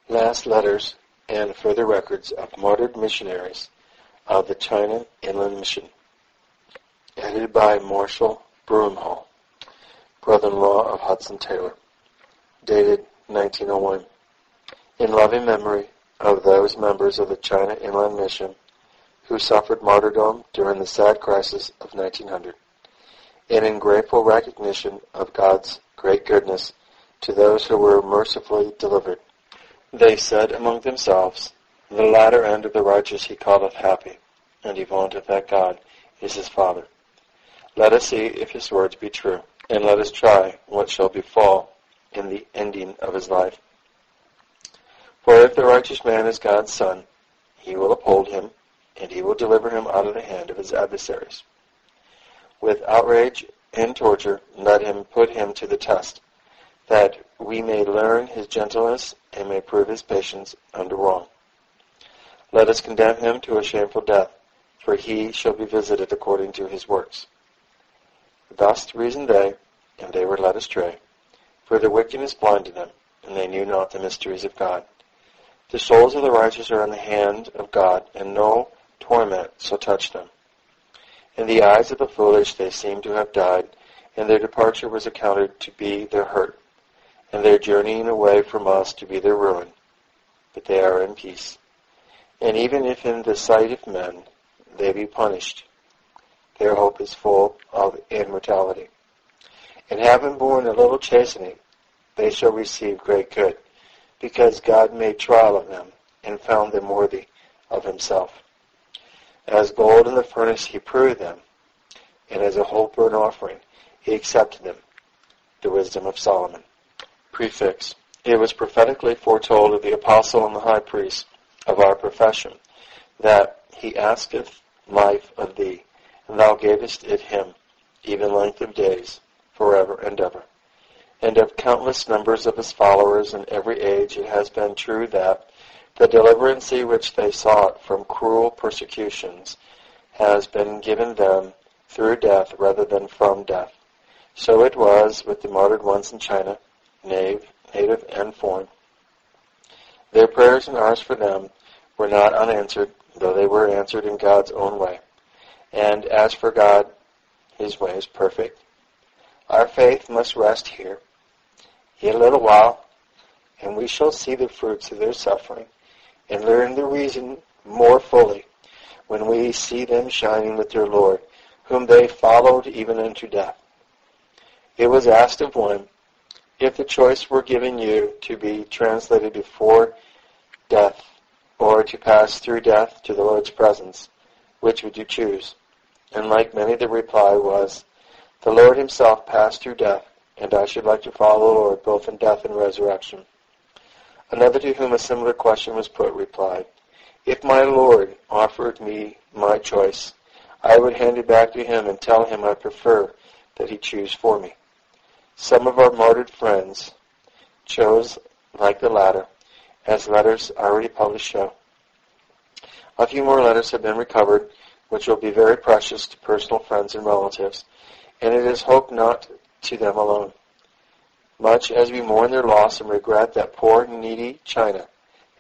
Last letters and further records of martyred missionaries of the China Inland Mission. Edited by Marshall Broomhall, brother-in-law of Hudson Taylor. Dated 1901. In loving memory of those members of the China Inland Mission who suffered martyrdom during the sad crisis of 1900, and in grateful recognition of God's great goodness to those who were mercifully delivered, they said among themselves, "The latter end of the righteous he calleth happy, and he vaunteth that God is his Father. Let us see if his words be true, and let us try what shall befall in the ending of his life. For if the righteous man is God's Son, he will uphold him, and he will deliver him out of the hand of his adversaries. With outrage and torture, let him put him to the test, that we may learn his gentleness and may prove his patience under wrong. Let us condemn him to a shameful death, for he shall be visited according to his works." Thus reasoned they, and they were led astray, for their wickedness blinded them, and they knew not the mysteries of God. The souls of the righteous are in the hand of God, and no torment shall touch them. In the eyes of the foolish they seem to have died, and their departure was accounted to be their hurt, and their journeying away from us to be their ruin. But they are in peace. And even if in the sight of men they be punished, their hope is full of immortality. And having borne a little chastening, they shall receive great good, because God made trial of them, and found them worthy of himself. As gold in the furnace he proved them, and as a whole burnt offering he accepted them. The wisdom of Solomon. Prefix. It was prophetically foretold of the apostle and the high priest of our profession, that he asketh life of thee, and thou gavest it him, even length of days, forever and ever. And of countless numbers of his followers in every age it has been true that the deliverance which they sought from cruel persecutions has been given them through death rather than from death. So it was with the martyred ones in China, native and foreign. Their prayers and ours for them were not unanswered, though they were answered in God's own way. And as for God, his way is perfect. Our faith must rest here. Yet a little while, and we shall see the fruits of their suffering, and learn the reason more fully when we see them shining with their Lord, whom they followed even unto death. It was asked of one, if the choice were given you to be translated before death, or to pass through death to the Lord's presence, which would you choose? And like many, the reply was, the Lord himself passed through death, and I should like to follow the Lord both in death and resurrection. Another to whom a similar question was put replied, if my Lord offered me my choice, I would hand it back to him and tell him I prefer that he choose for me. Some of our martyred friends chose like the latter, as letters already published show. A few more letters have been recovered, which will be very precious to personal friends and relatives, and it is hoped not to them alone. Much as we mourn their loss and regret that poor needy China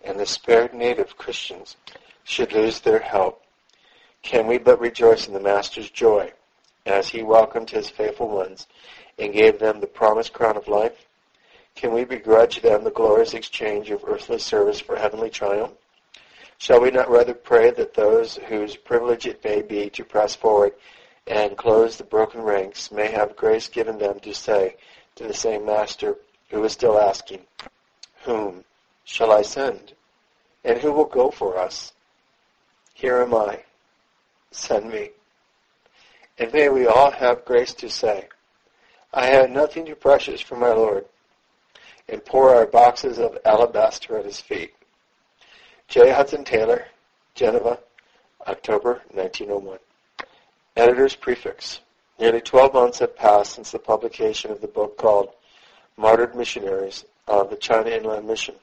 and the spared native Christians should lose their help, can we but rejoice in the Master's joy as he welcomed his faithful ones and gave them the promised crown of life? Can we begrudge them the glorious exchange of earthly service for heavenly triumph? Shall we not rather pray that those whose privilege it may be to press forward and close the broken ranks may have grace given them to say to the same Master who is still asking, whom shall I send? And who will go for us? Here am I. Send me. And may we all have grace to say, I have nothing too precious for my Lord, and pour our boxes of alabaster at his feet. J. Hudson Taylor, Geneva, October 1901. Editor's Prefix. Nearly 12 months have passed since the publication of the book called Martyred Missionaries of the China Inland Mission.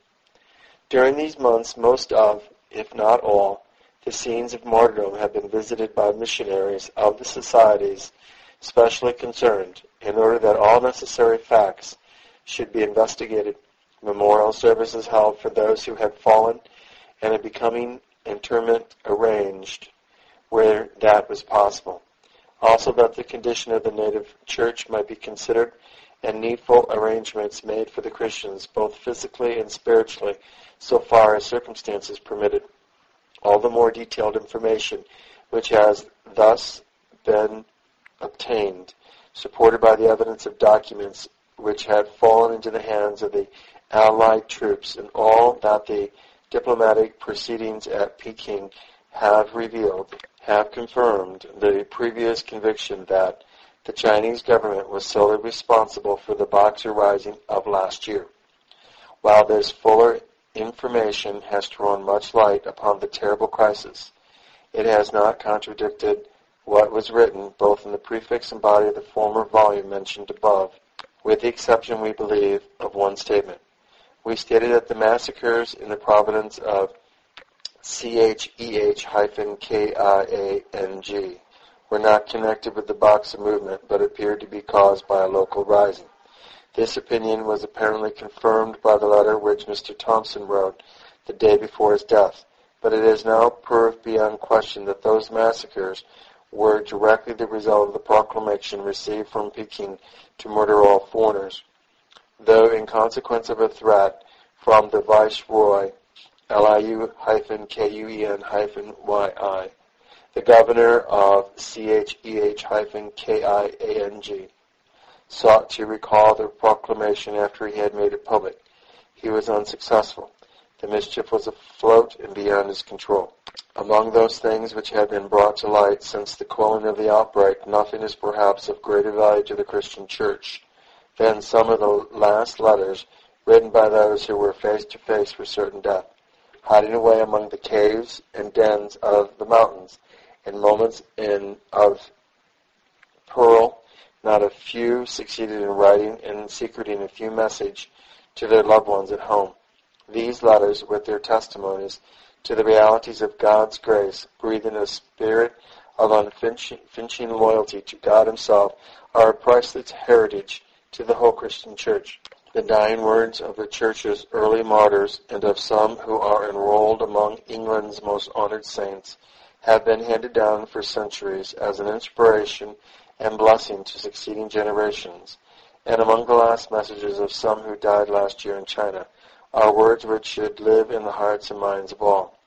During these months, most of, if not all, the scenes of martyrdom have been visited by missionaries of the societies specially concerned, in order that all necessary facts should be investigated Memorial services held for those who had fallen, and a becoming interment arranged where that was possible. Also that the condition of the native church might be considered, and needful arrangements made for the Christians, both physically and spiritually, so far as circumstances permitted. All the more detailed information which has thus been obtained, supported by the evidence of documents which had fallen into the hands of the Allied troops, and all that the diplomatic proceedings at Peking have revealed, have confirmed the previous conviction that the Chinese government was solely responsible for the Boxer Rising of last year. While this fuller information has thrown much light upon the terrible crisis, it has not contradicted what was written both in the prefix and body of the former volume mentioned above, with the exception, we believe, of one statement. We stated that the massacres in the province of CHEH-KIANG were not connected with the Boxer movement, but appeared to be caused by a local rising. This opinion was apparently confirmed by the letter which Mr. Thompson wrote the day before his death, but it is now proved beyond question that those massacres were directly the result of the proclamation received from Peking to murder all foreigners, though in consequence of a threat from the Viceroy, Liu-Kun-Yi, the governor of CHEH-KIANG, sought to recall the proclamation after he had made it public. He was unsuccessful. The mischief was afloat and beyond his control. Among those things which had been brought to light since the quelling of the outbreak, nothing is perhaps of greater value to the Christian Church than some of the last letters written by those who were face to face with certain death, hiding away among the caves and dens of the mountains. In moments of peril, not a few succeeded in writing and secreting a few messages to their loved ones at home. These letters, with their testimonies to the realities of God's grace, breathing a spirit of unflinching loyalty to God Himself, are a priceless heritage to the whole Christian Church. The dying words of the Church's early martyrs and of some who are enrolled among England's most honored saints have been handed down for centuries as an inspiration and blessing to succeeding generations. And among the last messages of some who died last year in China are words which should live in the hearts and minds of all.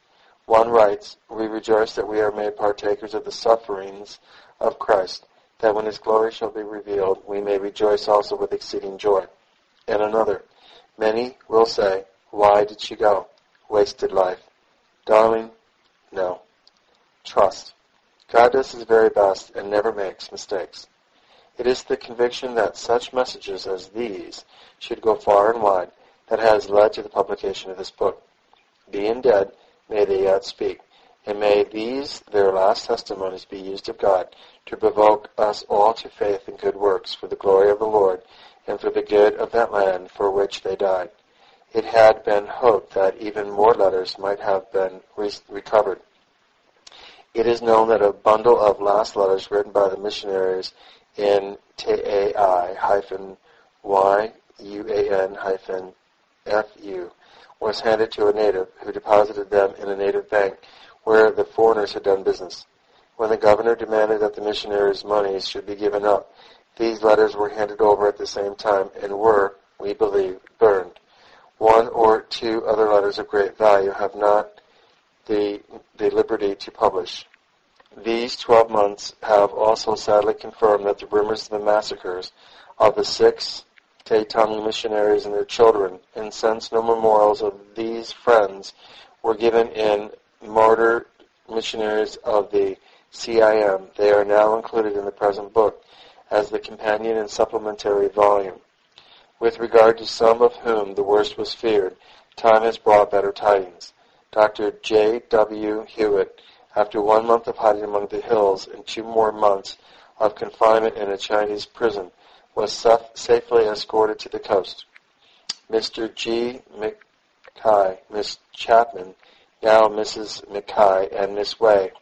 One writes, "We rejoice that we are made partakers of the sufferings of Christ, that when His glory shall be revealed, we may rejoice also with exceeding joy." And another, "Many will say, 'Why did she go? Wasted life.' Darling, no. Trust. God does His very best and never makes mistakes." It is the conviction that such messages as these should go far and wide that has led to the publication of this book. Being dead, may they yet speak, and may these their last testimonies be used of God to provoke us all to faith and good works for the glory of the Lord and for the good of that land for which they died. It had been hoped that even more letters might have been recovered. It is known that a bundle of last letters written by the missionaries in Tai-YUAN-FU was handed to a native who deposited them in a native bank where the foreigners had done business. When the governor demanded that the missionaries' monies should be given up, these letters were handed over at the same time and were, we believe, burned. One or two other letters of great value have not the liberty to publish. These 12 months have also sadly confirmed that the rumors of the massacres of the 6 Taitung missionaries and their children, and since no memorials of these friends were given in Martyred Missionaries of the CIM, they are now included in the present book as the companion and supplementary volume. With regard to some of whom the worst was feared, time has brought better tidings. Dr. J. W. Hewitt, after 1 month of hiding among the hills and 2 more months of confinement in a Chinese prison, was safely escorted to the coast. Mr. G. McKay, Miss Chapman, now Mrs. McKay, and Miss Way,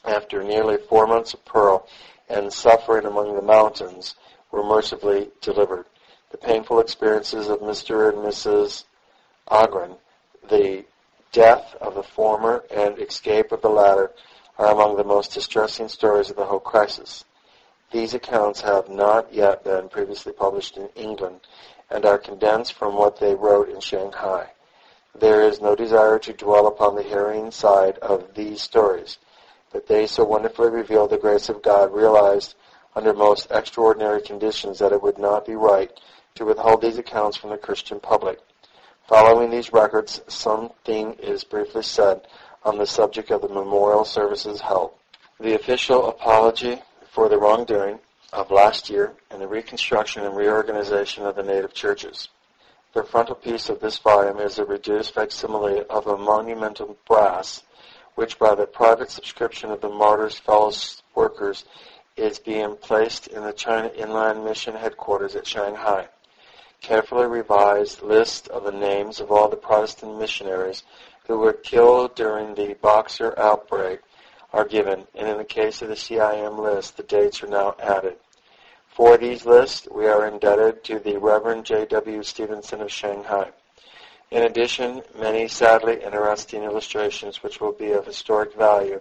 after nearly 4 months of peril and suffering among the mountains, were mercifully delivered. The painful experiences of Mr. and Mrs. Ogren, the death of the former and escape of the latter, are among the most distressing stories of the whole crisis. These accounts have not yet been previously published in England and are condensed from what they wrote in Shanghai. There is no desire to dwell upon the harrowing side of these stories, but they so wonderfully reveal the grace of God realized under most extraordinary conditions that it would not be right to withhold these accounts from the Christian public. Following these records, something is briefly said on the subject of the memorial services held. The official apology for the wrongdoing of last year and the reconstruction and reorganization of the native churches. The frontispiece of this volume is a reduced facsimile of a monumental brass, which by the private subscription of the Martyrs' fellow workers is being placed in the China Inland Mission headquarters at Shanghai. Carefully revised list of the names of all the Protestant missionaries who were killed during the Boxer outbreak are given, and in the case of the CIM list, the dates are now added. For these lists, we are indebted to the Reverend J.W. Stevenson of Shanghai. In addition, many sadly interesting illustrations which will be of historic value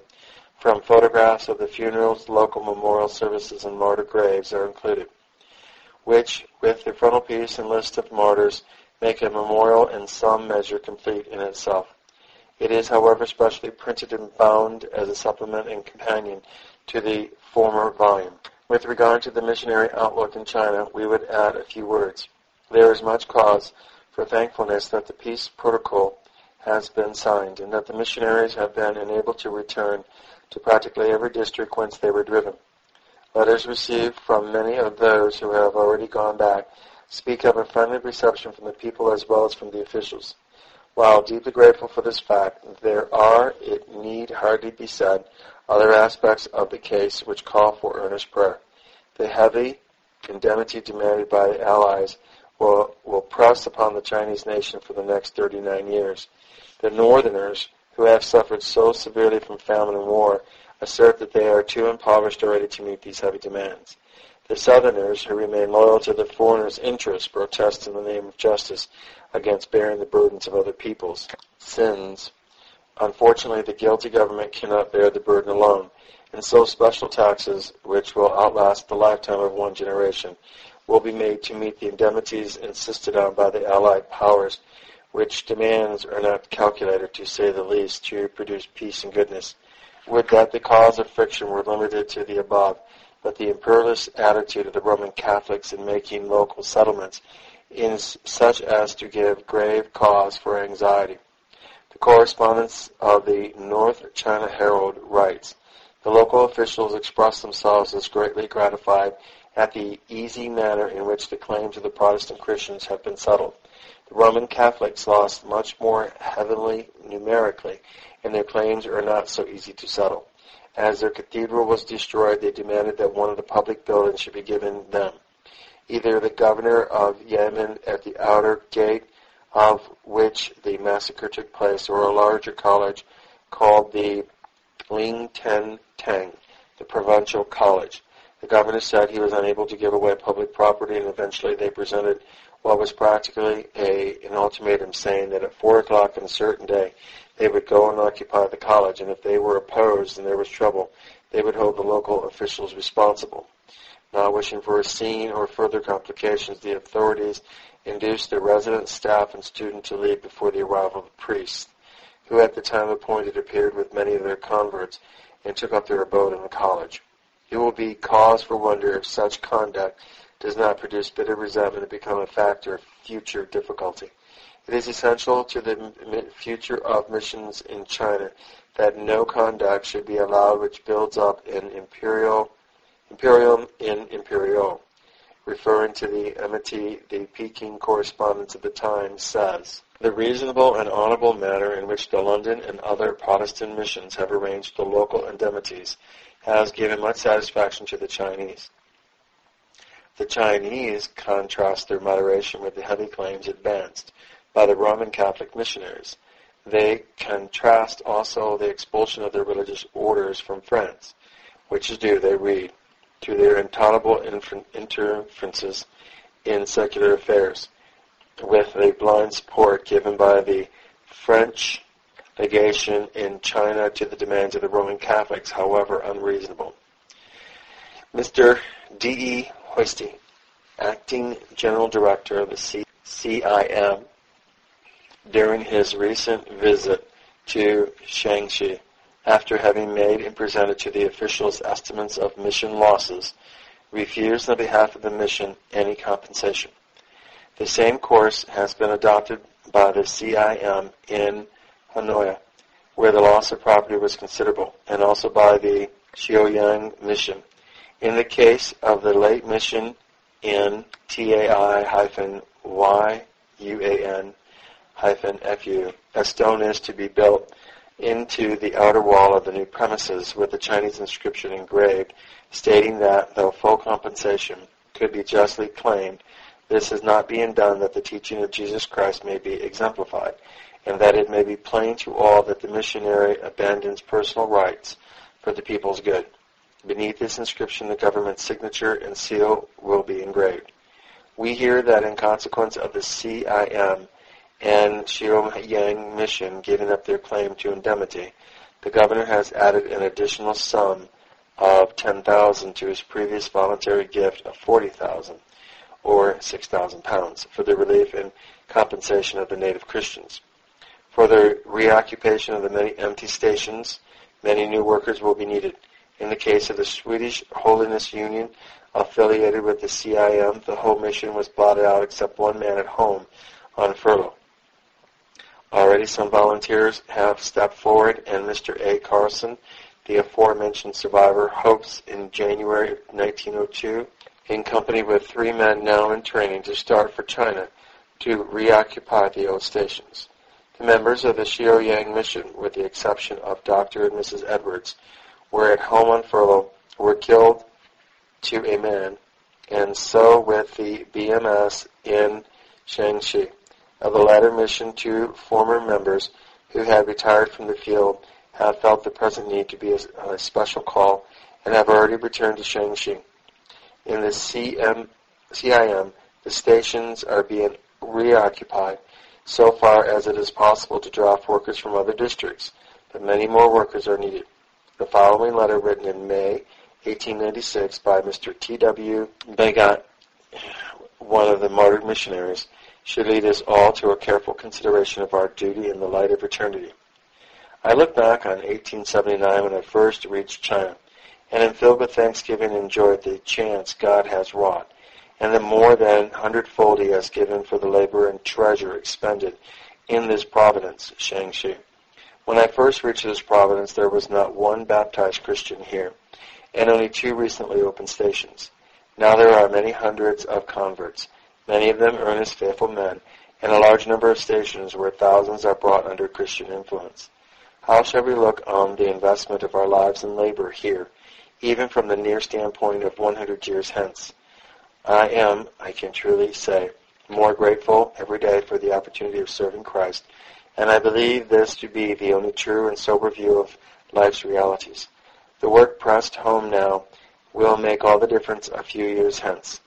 from photographs of the funerals, local memorial services, and martyr graves are included, which, with the frontispiece and list of martyrs, make a memorial in some measure complete in itself. It is, however, specially printed and bound as a supplement and companion to the former volume. With regard to the missionary outlook in China, we would add a few words. There is much cause for thankfulness that the peace protocol has been signed and that the missionaries have been enabled to return to practically every district whence they were driven. Letters received from many of those who have already gone back speak of a friendly reception from the people as well as from the officials. While deeply grateful for this fact, there are, it need hardly be said, other aspects of the case which call for earnest prayer. The heavy indemnity demanded by the Allies will press upon the Chinese nation for the next 39 years. The Northerners, who have suffered so severely from famine and war, assert that they are too impoverished already to meet these heavy demands. The Southerners, who remain loyal to the foreigners' interests, protest in the name of justice against bearing the burdens of other people's sins. Unfortunately, the guilty government cannot bear the burden alone, and so special taxes, which will outlast the lifetime of one generation, will be made to meet the indemnities insisted on by the Allied powers, which demands are not calculated, to say the least, to produce peace and goodness. Would that the cause of friction were limited to the above, but the imperialist attitude of the Roman Catholics in making local settlements is such as to give grave cause for anxiety. The correspondent of the North China Herald writes, "The local officials express themselves as greatly gratified at the easy manner in which the claims of the Protestant Christians have been settled. The Roman Catholics lost much more heavily numerically, and their claims are not so easy to settle. As their cathedral was destroyed, they demanded that one of the public buildings should be given them. Either the governor of Yemen at the outer gate of which the massacre took place, or a larger college called the Ling Ten Tang, the provincial college. The governor said he was unable to give away public property, and eventually they presented what was practically an ultimatum, saying that at 4 o'clock on a certain day they would go and occupy the college, and if they were opposed and there was trouble, they would hold the local officials responsible. Not wishing for a scene or further complications, the authorities induced the resident staff and student to leave before the arrival of the priests, who at the time appointed appeared with many of their converts and took up their abode in the college. It will be cause for wonder if such conduct does not produce bitter resentment and become a factor of future difficulty. It is essential to the future of missions in China that no conduct should be allowed which builds up an imperium in imperial. Referring to the enmity, the Peking correspondent of the Times says, "The reasonable and honorable manner in which the London and other Protestant missions have arranged the local indemnities has given much satisfaction to the Chinese. The Chinese contrast their moderation with the heavy claims advanced by the Roman Catholic missionaries. They contrast also the expulsion of their religious orders from France, which is due, they read, to their intolerable interferences in secular affairs, with a blind support given by the French legation in China to the demands of the Roman Catholics, however unreasonable. Mr. D.E. Hoisty, Acting General Director of the CIM, during his recent visit to Shaanxi, after having made and presented to the officials estimates of mission losses, refused on behalf of the mission any compensation. The same course has been adopted by the CIM in Hanoi, where the loss of property was considerable, and also by the Xiaoyang mission. In the case of the late mission in TAI-YUAN-FU, a stone is to be built into the outer wall of the new premises with the Chinese inscription engraved, stating that, though full compensation could be justly claimed, this is not being done that the teaching of Jesus Christ may be exemplified, and that it may be plain to all that the missionary abandons personal rights for the people's good. Beneath this inscription, the government's signature and seal will be engraved. We hear that in consequence of the CIM and Xiaoyang mission giving up their claim to indemnity, the governor has added an additional sum of 10,000 to his previous voluntary gift of 40,000, or 6,000 pounds, for the relief and compensation of the native Christians. For the reoccupation of the many empty stations, many new workers will be needed. In the case of the Swedish Holiness Union, affiliated with the CIM, the whole mission was blotted out except one man at home on furlough. Already some volunteers have stepped forward, and Mr. A. Carlson, the aforementioned survivor, hopes in January 1902, in company with 3 men now in training, to start for China to reoccupy the old stations. The members of the Xiaoyang mission, with the exception of Dr. and Mrs. Edwards, were at home on furlough, were killed to a man, and so with the BMS in Shaanxi. Of the latter mission, 2 former members who had retired from the field have felt the present need to be a special call and have already returned to Shaanxi. In the CIM, the stations are being reoccupied so far as it is possible to draw off workers from other districts, but many more workers are needed. The following letter, written in May 1896 by Mr. T.W. Begat, one of the martyred missionaries, should lead us all to a careful consideration of our duty in the light of eternity. I look back on 1879 when I first reached China, and am filled with thanksgiving and joy at the chance God has wrought, and the more than 100-fold He has given for the labor and treasure expended in this province, Shaanxi. When I first reached this province, there was not one baptized Christian here, and only 2 recently opened stations. Now there are many hundreds of converts, many of them earnest, faithful men, and a large number of stations where thousands are brought under Christian influence. How shall we look on the investment of our lives and labor here, even from the near standpoint of 100 years hence? I am, I can truly say, more grateful every day for the opportunity of serving Christ, and I believe this to be the only true and sober view of life's realities. The work pressed home now will make all the difference a few years hence.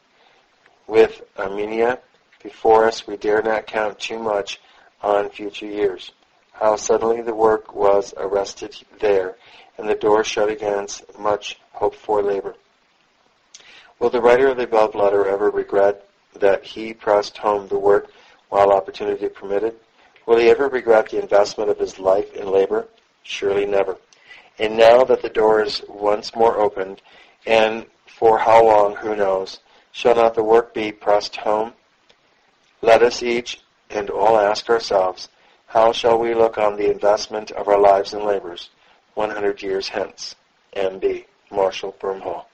With Armenia before us, we dare not count too much on future years. How suddenly the work was arrested there, and the door shut against much hoped-for labor. Will the writer of the above letter ever regret that he pressed home the work while opportunity permitted? Will he ever regret the investment of his life in labor? Surely never. And now that the door is once more opened, and for how long, who knows, shall not the work be pressed home? Let us each and all ask ourselves, how shall we look on the investment of our lives and labors 100 years hence? M.B. Marshall Broomhall.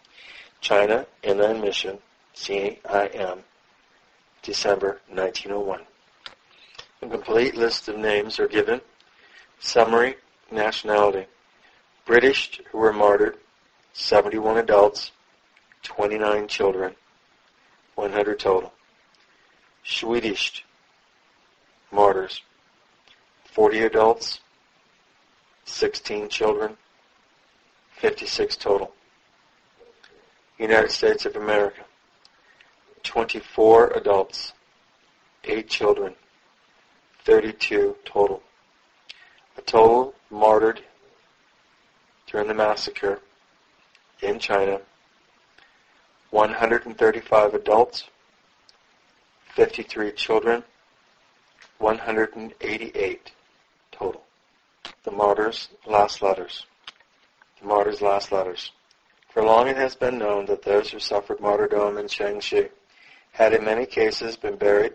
China Inland Mission, CIM, December 1901. A complete list of names are given. Summary, nationality. British who were martyred, 71 adults, 29 children, 100 total. Swedish martyrs, 40 adults, 16 children, 56 total. United States of America. 24 adults, 8 children, 32 total. A total martyred during the massacre in China, 135 adults, 53 children, 188 total. The martyrs' last letters. The martyrs' last letters. For long it has been known that those who suffered martyrdom in Shaanxi had in many cases been buried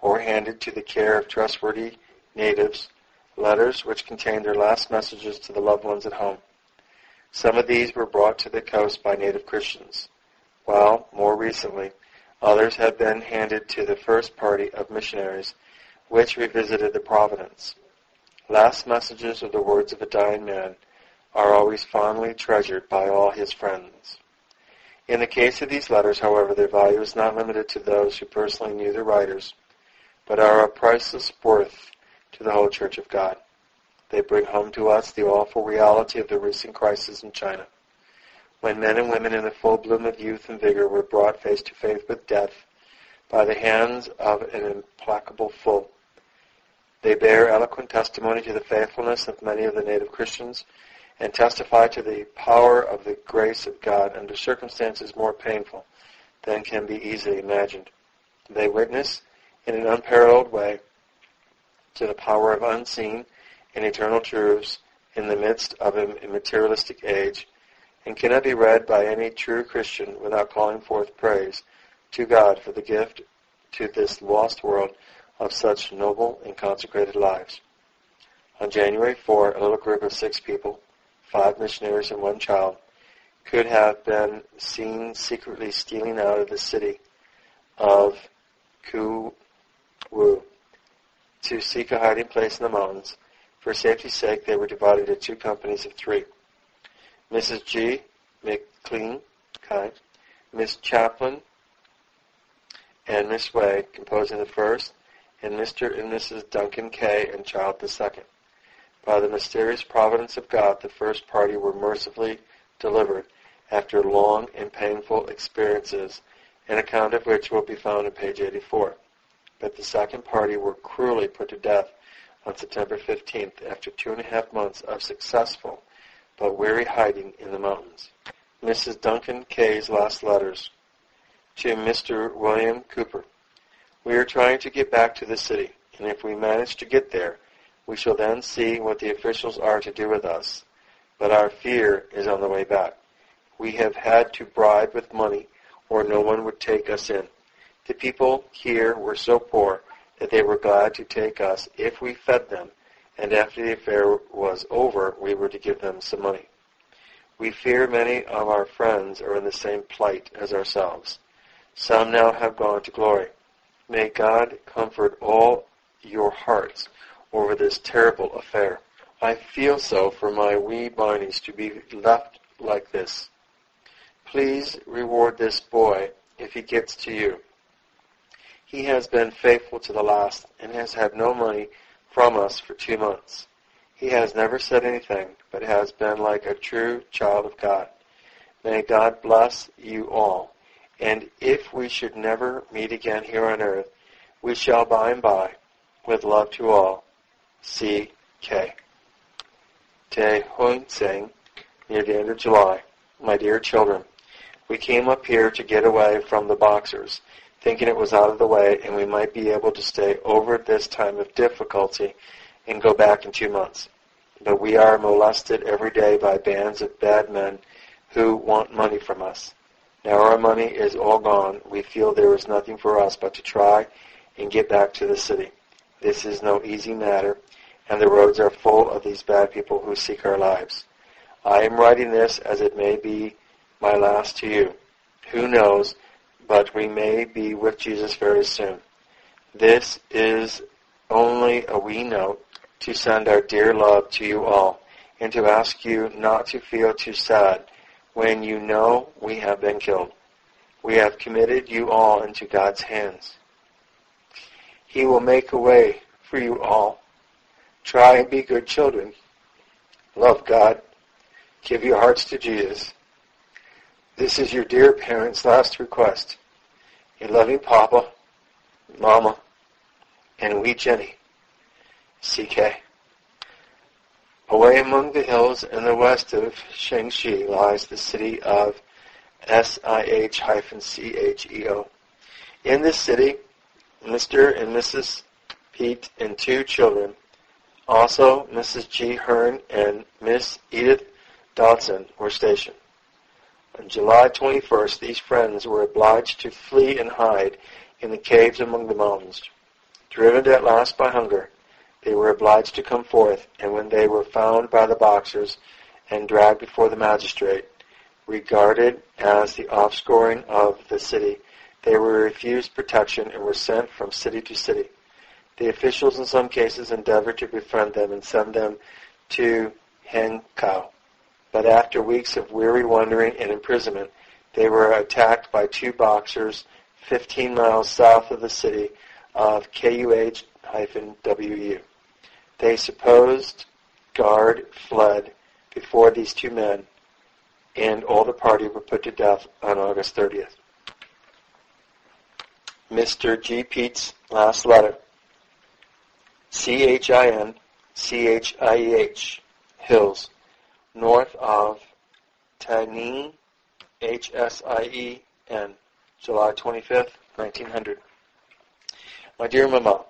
or handed to the care of trustworthy natives, letters which contained their last messages to the loved ones at home. Some of these were brought to the coast by native Christians, while, more recently, others had been handed to the first party of missionaries which revisited the Providence. Last messages or the words of a dying man are always fondly treasured by all his friends. In the case of these letters, however, their value is not limited to those who personally knew the writers, but are of priceless worth to the whole Church of God. They bring home to us the awful reality of the recent crisis in China, when men and women in the full bloom of youth and vigor were brought face to face with death by the hands of an implacable foe. They bear eloquent testimony to the faithfulness of many of the native Christians and testify to the power of the grace of God under circumstances more painful than can be easily imagined. They witness in an unparalleled way to the power of unseen and eternal truths in the midst of a materialistic age, and cannot be read by any true Christian without calling forth praise to God for the gift to this lost world of such noble and consecrated lives. On January 4, a little group of 6 people, 5 missionaries and 1 child, could have been seen secretly stealing out of the city of Ku Wu to seek a hiding place in the mountains. For safety's sake, they were divided into 2 companies of 3. Mrs. G. McLean, Miss Chaplin, and Miss Wei composing the first, and Mr. and Mrs. Duncan K. and child the second. By the mysterious providence of God, the first party were mercifully delivered after long and painful experiences, an account of which will be found on page 84. But the second party were cruelly put to death on September 15th after 2.5 months of successful but weary hiding in the mountains. Mrs. Duncan K.'s last letters to Mr. William Cooper. We are trying to get back to the city, and if we manage to get there, we shall then see what the officials are to do with us. But our fear is on the way back. We have had to bribe with money, or no one would take us in. The people here were so poor that they were glad to take us if we fed them, and after the affair was over, we were to give them some money. We fear many of our friends are in the same plight as ourselves. Some now have gone to glory. May God comfort all your hearts over this terrible affair. I feel so for my wee Barneys to be left like this. Please reward this boy if he gets to you. He has been faithful to the last and has had no money from us for 2 months. He has never said anything, but has been like a true child of God. May God bless you all. And if we should never meet again here on earth, we shall by and by, with love to all, C.K. Te Huin Tsing, near the end of July. My dear children, we came up here to get away from the Boxers, thinking it was out of the way and we might be able to stay over this time of difficulty and go back in 2 months. But we are molested every day by bands of bad men who want money from us. Now our money is all gone. We feel there is nothing for us but to try and get back to the city. This is no easy matter, and the roads are full of these bad people who seek our lives. I am writing this as it may be my last to you. Who knows, but we may be with Jesus very soon. This is only a wee note to send our dear love to you all, and to ask you not to feel too sad when you know we have been killed. We have committed you all into God's hands. He will make a way for you all. Try and be good children. Love God. Give your hearts to Jesus. This is your dear parents' last request. a loving Papa, Mama, and wee Jenny, CK. Away among the hills in the west of Shangxi lies the city of SIH-CHEO. In this city, Mr. and Mrs. Pete and 2 children, also Mrs. G. Hearn and Miss Edith Dodson, were stationed. On July 21st, these friends were obliged to flee and hide in the caves among the mountains. Driven at last by hunger, they were obliged to come forth, and when they were found by the Boxers and dragged before the magistrate, regarded as the offscouring of the city, they were refused protection and were sent from city to city. The officials in some cases endeavored to befriend them and send them to Hankow. But after weeks of weary wandering and imprisonment, they were attacked by 2 Boxers 15 miles south of the city of KUH-WU. They supposed guard fled before these 2 men, and all the party were put to death on August 30th. Mr. G. Pete's last letter. CHIN-CHIEH, Hills, north of Taining, HSIEN, July 25th, 1900. My dear Mama,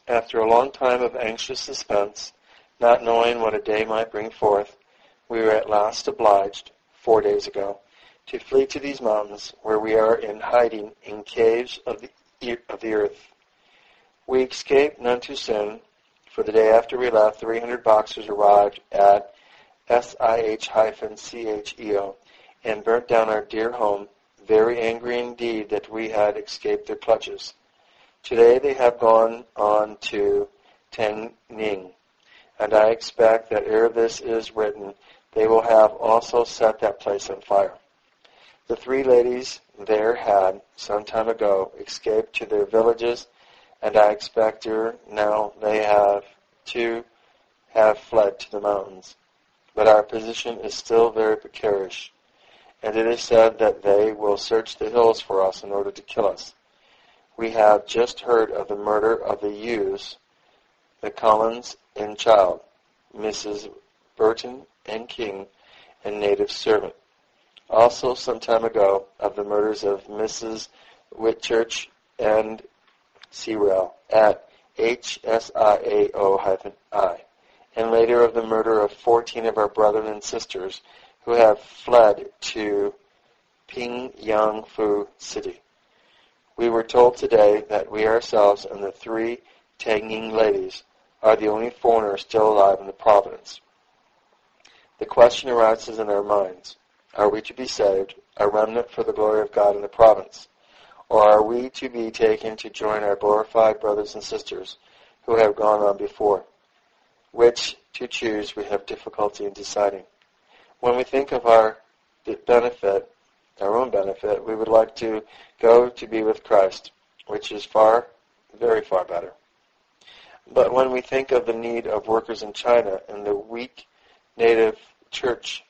after a long time of anxious suspense, not knowing what a day might bring forth, we were at last obliged, 4 days ago, to flee to these mountains, where we are in hiding in caves of the earth. We escaped none too soon, for the day after we left, 300 Boxers arrived at SIH-CHEO and burnt down our dear home, very angry indeed that we had escaped their clutches. Today they have gone on to Tangning, and I expect that ere this is written, they will have also set that place on fire. The 3 ladies there had, some time ago, escaped to their villages, and I expect now they have fled to the mountains. But our position is still very precarious, and it is said that they will search the hills for us in order to kill us. We have just heard of the murder of the Hughes, the Collins and child, Mrs. Burton and King, and native servant. Also, some time ago, of the murders of Mrs. Whitchurch and Sewell at HSIAO-I, and later of the murder of 14 of our brethren and sisters who have fled to Pingyangfu City. We were told today that we ourselves and the 3 Tangning ladies are the only foreigners still alive in the province. The question arises in our minds, are we to be saved, a remnant for the glory of God in the province, or are we to be taken to join our glorified brothers and sisters who have gone on before? Which to choose we have difficulty in deciding. When we think of our benefit, our own benefit, we would like to go to be with Christ, which is far, very far better. But when we think of the need of workers in China and the weak native church,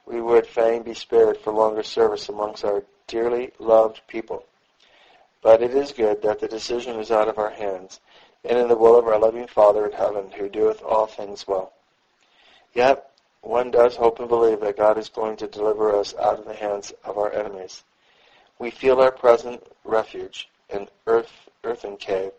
we would fain be spared for longer service amongst our dearly loved people. But it is good that the decision is out of our hands, and in the will of our loving Father in heaven, who doeth all things well. Yet, one does hope and believe that God is going to deliver us out of the hands of our enemies. We feel our present refuge, an earthen cave,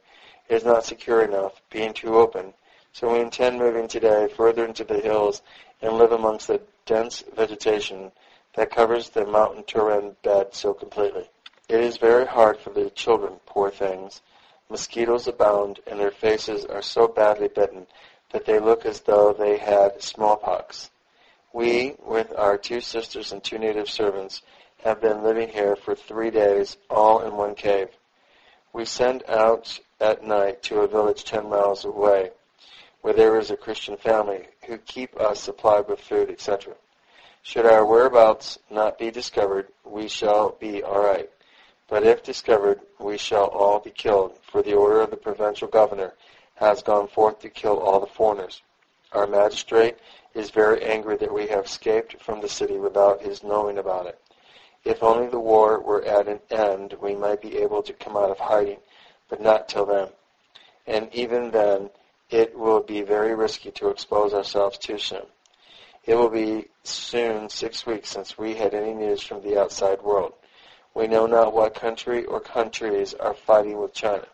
is not secure enough, being too open, so we intend moving today further into the hills and live amongst the dense vegetation that covers the mountain terrain bed so completely. It is very hard for the children, poor things. Mosquitoes abound, and their faces are so badly bitten that they look as though they had smallpox. We, with our 2 sisters and 2 native servants, have been living here for 3 days, all in one cave. We send out at night to a village 10 miles away, where there is a Christian family who keep us supplied with food, etc. Should our whereabouts not be discovered, we shall be all right. But if discovered, we shall all be killed, for the order of the provincial governor has gone forth to kill all the foreigners. Our magistrate is very angry that we have escaped from the city without his knowing about it. If only the war were at an end, we might be able to come out of hiding, but not till then. And even then, it will be very risky to expose ourselves too soon. It will be soon 6 weeks since we had any news from the outside world. We know not what country or countries are fighting with China.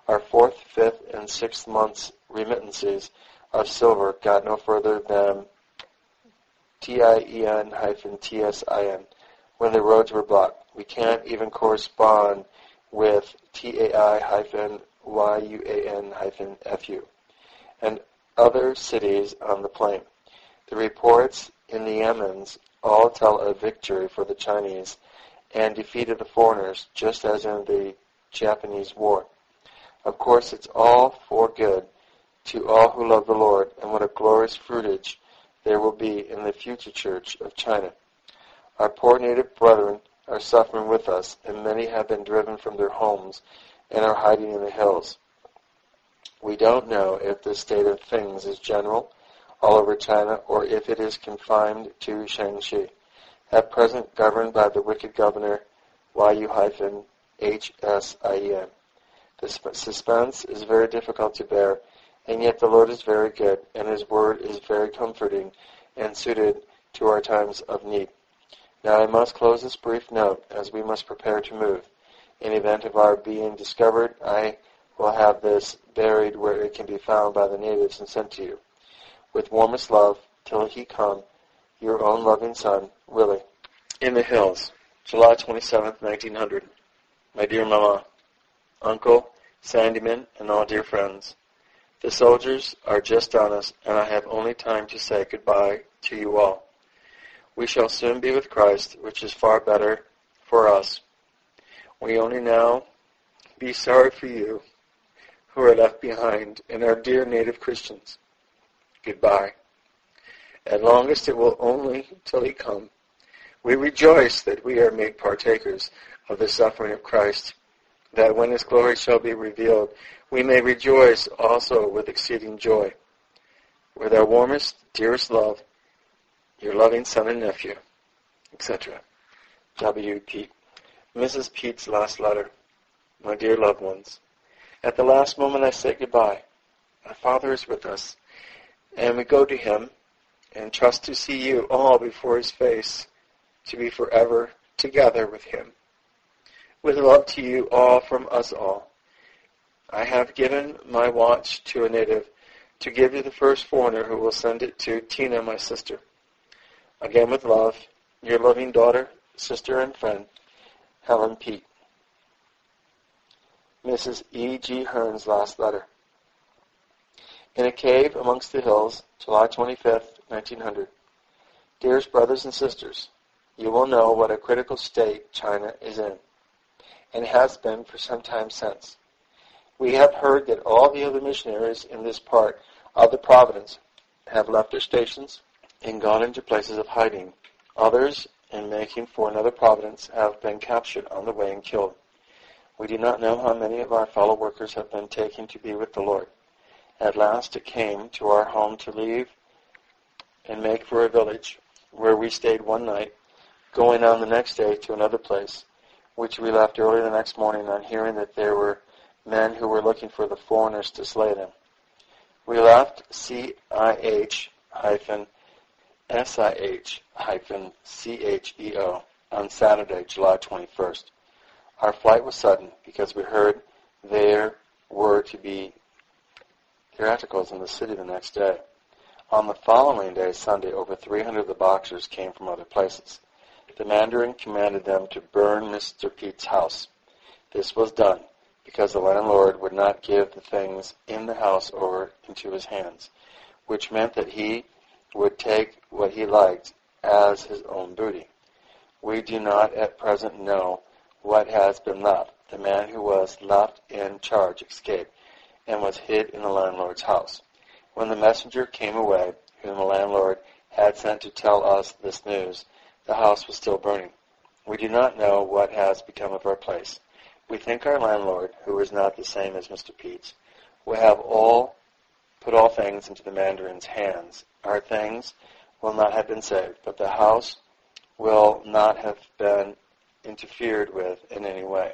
Our 4th, 5th, and 6th months' remittances of silver got no further than TIEN-TSIN when the roads were blocked. We can't even correspond with TAI-YUAN-FU and other cities on the plain. The reports in the Yemens all tell of victory for the Chinese and defeat of the foreigners, just as in the Japanese War. Of course, it's all for good to all who love the Lord, and what a glorious fruitage there will be in the future church of China. Our poor native brethren are suffering with us, and many have been driven from their homes and are hiding in the hills. We don't know if this state of things is general all over China, or if it is confined to Shaanxi, at present governed by the wicked governor Yu-HSIEN. The suspense is very difficult to bear, and yet the Lord is very good, and His word is very comforting and suited to our times of need. Now I must close this brief note, as we must prepare to move. In event of our being discovered, I will have this buried where it can be found by the natives and sent to you. With warmest love, till he come, your own loving son, Willie. In the Hills, July 27th, 1900. My dear Mama, Uncle, Sandyman, and all dear friends, the soldiers are just on us, and I have only time to say goodbye to you all. We shall soon be with Christ, which is far better for us. We only now be sorry for you who are left behind, and our dear native Christians. Goodbye. At longest it will only till he come. We rejoice that we are made partakers of the suffering of Christ, that when his glory shall be revealed, we may rejoice also with exceeding joy. With our warmest, dearest love, your loving son and nephew, etc. W. Pete. Mrs. Pete's last letter. My dear loved ones, at the last moment I say goodbye. My Father is with us, and we go to him and trust to see you all before his face, to be forever together with him. With love to you all from us all. I have given my watch to a native to give to the first foreigner who will send it to Tina, my sister. Again with love, your loving daughter, sister, and friend, Helen Pete. Mrs. E. G. Hearn's last letter. In a cave amongst the hills, July 25th, 1900. Dearest brothers and sisters, you will know what a critical state China is in, and has been for some time since. We have heard that all the other missionaries in this part of the province have left their stations and gone into places of hiding. Others, in making for another province, have been captured on the way and killed. We do not know how many of our fellow workers have been taken to be with the Lord. At last it came to our home to leave and make for a village, where we stayed one night, going on the next day to another place, which we left early the next morning on hearing that there were men who were looking for the foreigners to slay them. We left CIH-SIH-CHEO on Saturday, July 21st. Our flight was sudden because we heard there were to be theatricals in the city the next day. On the following day, Sunday, over 300 of the Boxers came from other places. The Mandarin commanded them to burn Mr. Pete's house. This was done because the landlord would not give the things in the house over into his hands, which meant that he would take what he liked as his own booty. We do not at present know what has been left. The man who was left in charge escaped and was hid in the landlord's house. When the messenger came away, whom the landlord had sent to tell us this news, the house was still burning. We do not know what has become of our place. We think our landlord, who is not the same as Mr. Pete's, will have put all things into the Mandarin's hands. Our things will not have been saved, but the house will not have been interfered with in any way.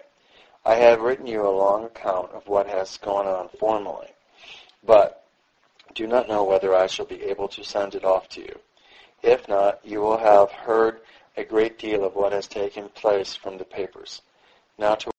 I have written you a long account of what has gone on formally, but do not know whether I shall be able to send it off to you. If not, you will have heard a great deal of what has taken place from the papers. Now to